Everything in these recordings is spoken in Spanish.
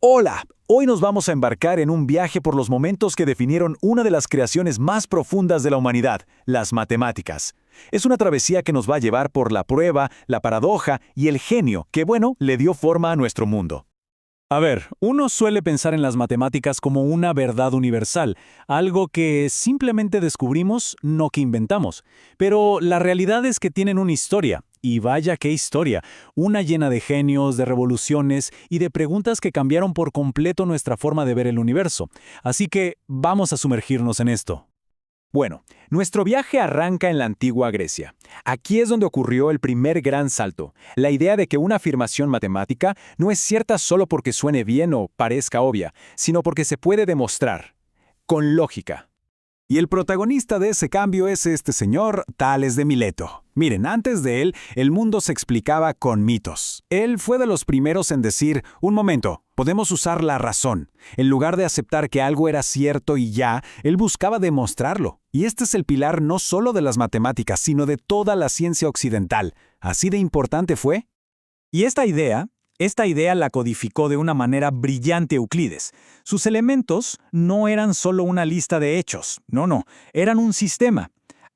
Hola, hoy nos vamos a embarcar en un viaje por los momentos que definieron una de las creaciones más profundas de la humanidad, las matemáticas. Es una travesía que nos va a llevar por la prueba, la paradoja y el genio que, le dio forma a nuestro mundo. A ver, uno suele pensar en las matemáticas como una verdad universal, algo que simplemente descubrimos, no que inventamos. Pero la realidad es que tienen una historia, y vaya qué historia, una llena de genios, de revoluciones y de preguntas que cambiaron por completo nuestra forma de ver el universo. Así que vamos a sumergirnos en esto. Bueno, nuestro viaje arranca en la antigua Grecia. Aquí es donde ocurrió el primer gran salto, la idea de que una afirmación matemática no es cierta solo porque suene bien o parezca obvia, sino porque se puede demostrar, con lógica. Y el protagonista de ese cambio es este señor Tales de Mileto. Miren, antes de él, el mundo se explicaba con mitos. Él fue de los primeros en decir, un momento, podemos usar la razón. En lugar de aceptar que algo era cierto y ya, él buscaba demostrarlo. Y este es el pilar no solo de las matemáticas, sino de toda la ciencia occidental. Así de importante fue. Y esta idea la codificó de una manera brillante Euclides. Sus elementos no eran solo una lista de hechos, no, eran un sistema.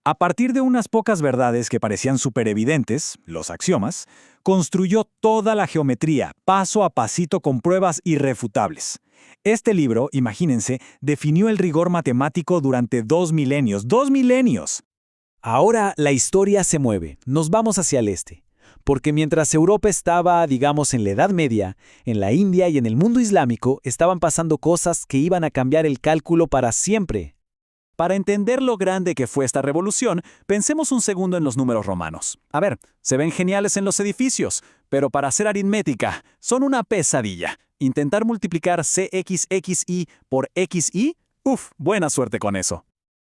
A partir de unas pocas verdades que parecían superevidentes, los axiomas, construyó toda la geometría, paso a pasito con pruebas irrefutables. Este libro, imagínense, definió el rigor matemático durante 2 milenios. ¡2 milenios! Ahora la historia se mueve. Nos vamos hacia el este. Porque mientras Europa estaba, digamos, en la Edad Media, en la India y en el mundo islámico estaban pasando cosas que iban a cambiar el cálculo para siempre. Para entender lo grande que fue esta revolución, pensemos un segundo en los números romanos. A ver, se ven geniales en los edificios, pero para hacer aritmética, son una pesadilla. Intentar multiplicar CXXY por XY, buena suerte con eso.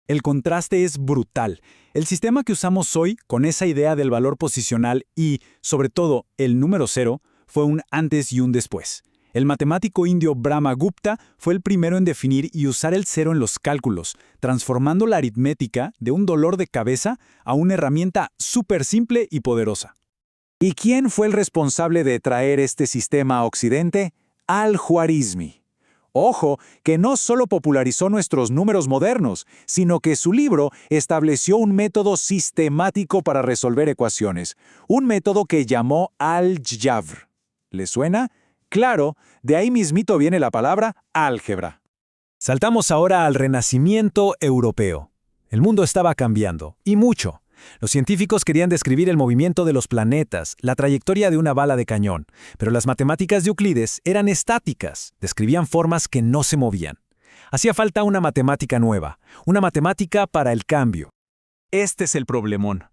El contraste es brutal. El sistema que usamos hoy, con esa idea del valor posicional y, sobre todo, el número cero, fue un antes y un después. El matemático indio Brahmagupta fue el primero en definir y usar el cero en los cálculos, transformando la aritmética de un dolor de cabeza a una herramienta súper simple y poderosa. ¿Y quién fue el responsable de traer este sistema a Occidente? Al-Khwarizmi. Ojo, que no solo popularizó nuestros números modernos, sino que su libro estableció un método sistemático para resolver ecuaciones, un método que llamó Al-Jabr. ¿Le suena? Claro, de ahí mismito viene la palabra álgebra. Saltamos ahora al Renacimiento europeo. El mundo estaba cambiando, y mucho. Los científicos querían describir el movimiento de los planetas, la trayectoria de una bala de cañón, pero las matemáticas de Euclides eran estáticas, describían formas que no se movían. Hacía falta una matemática nueva, una matemática para el cambio. Este es el problemón.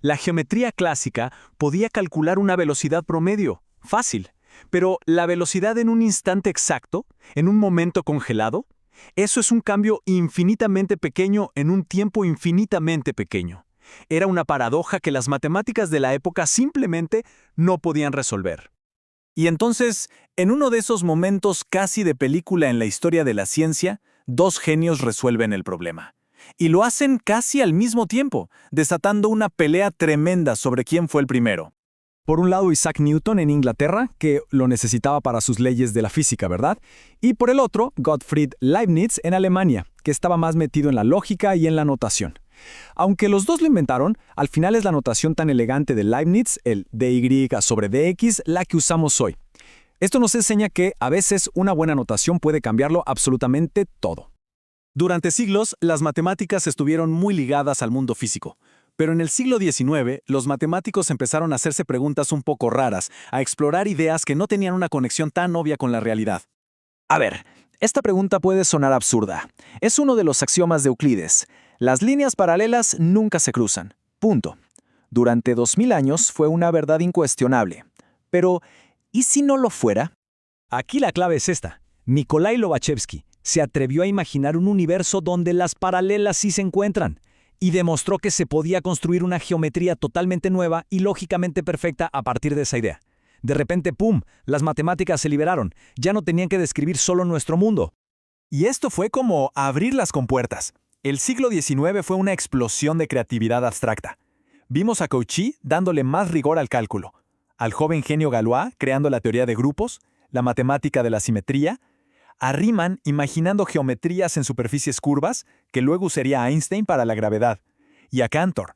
La geometría clásica podía calcular una velocidad promedio, fácil, pero la velocidad en un instante exacto, en un momento congelado, eso es un cambio infinitamente pequeño en un tiempo infinitamente pequeño. Era una paradoja que las matemáticas de la época simplemente no podían resolver. Y entonces, en uno de esos momentos casi de película en la historia de la ciencia, dos genios resuelven el problema. Y lo hacen casi al mismo tiempo, desatando una pelea tremenda sobre quién fue el primero. Por un lado, Isaac Newton en Inglaterra, que lo necesitaba para sus leyes de la física, ¿verdad? Y por el otro, Gottfried Leibniz en Alemania, que estaba más metido en la lógica y en la notación. Aunque los dos lo inventaron, al final es la notación tan elegante de Leibniz, el dy sobre dx, la que usamos hoy. Esto nos enseña que, a veces, una buena notación puede cambiarlo absolutamente todo. Durante siglos, las matemáticas estuvieron muy ligadas al mundo físico. Pero en el siglo XIX, los matemáticos empezaron a hacerse preguntas un poco raras, a explorar ideas que no tenían una conexión tan obvia con la realidad. A ver, esta pregunta puede sonar absurda. Es uno de los axiomas de Euclides. Las líneas paralelas nunca se cruzan. Punto. Durante 2000 años fue una verdad incuestionable. Pero, ¿y si no lo fuera? Aquí la clave es esta. Nikolai Lobachevsky se atrevió a imaginar un universo donde las paralelas sí se encuentran, y demostró que se podía construir una geometría totalmente nueva y lógicamente perfecta a partir de esa idea. De repente, ¡pum!, las matemáticas se liberaron. Ya no tenían que describir solo nuestro mundo. Y esto fue como abrir las compuertas. El siglo XIX fue una explosión de creatividad abstracta. Vimos a Cauchy dándole más rigor al cálculo, al joven genio Galois creando la teoría de grupos, la matemática de la simetría, a Riemann imaginando geometrías en superficies curvas, que luego usaría Einstein para la gravedad, y a Cantor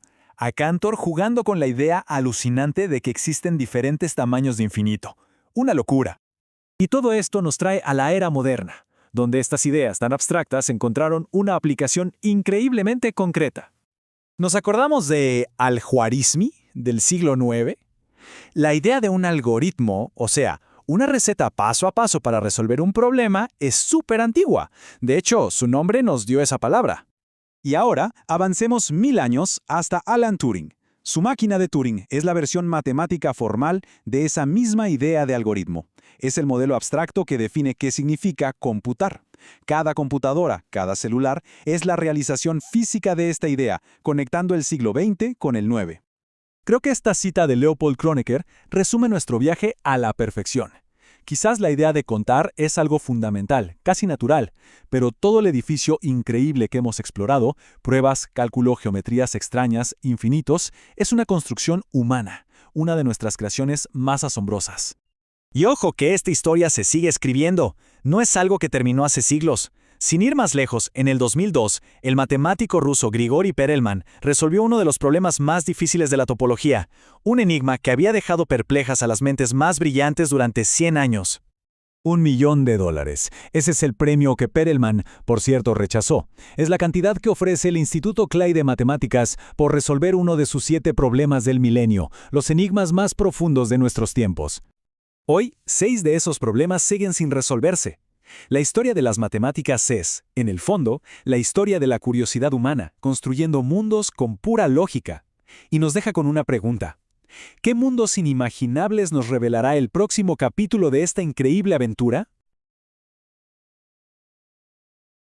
jugando con la idea alucinante de que existen diferentes tamaños de infinito. Una locura. Y todo esto nos trae a la era moderna, donde estas ideas tan abstractas encontraron una aplicación increíblemente concreta. ¿Nos acordamos de Al-Khwarizmi, del siglo IX? La idea de un algoritmo, o sea, una receta paso a paso para resolver un problema, es súper antigua. De hecho, su nombre nos dio esa palabra. Y ahora, avancemos 1000 años hasta Alan Turing. Su máquina de Turing es la versión matemática formal de esa misma idea de algoritmo. Es el modelo abstracto que define qué significa computar. Cada computadora, cada celular, es la realización física de esta idea, conectando el siglo XX con el IX. Creo que esta cita de Leopold Kronecker resume nuestro viaje a la perfección. Quizás la idea de contar es algo fundamental, casi natural, pero todo el edificio increíble que hemos explorado, pruebas, cálculo, geometrías extrañas, infinitos, es una construcción humana, una de nuestras creaciones más asombrosas. Y ojo que esta historia se sigue escribiendo, no es algo que terminó hace siglos. Sin ir más lejos, en el 2002, el matemático ruso Grigori Perelman resolvió uno de los problemas más difíciles de la topología, un enigma que había dejado perplejas a las mentes más brillantes durante 100 años. $1 millón. Ese es el premio que Perelman, por cierto, rechazó. Es la cantidad que ofrece el Instituto Clay de Matemáticas por resolver uno de sus 7 problemas del milenio, los enigmas más profundos de nuestros tiempos. Hoy, 6 de esos problemas siguen sin resolverse. La historia de las matemáticas es, en el fondo, la historia de la curiosidad humana, construyendo mundos con pura lógica. Y nos deja con una pregunta. ¿Qué mundos inimaginables nos revelará el próximo capítulo de esta increíble aventura?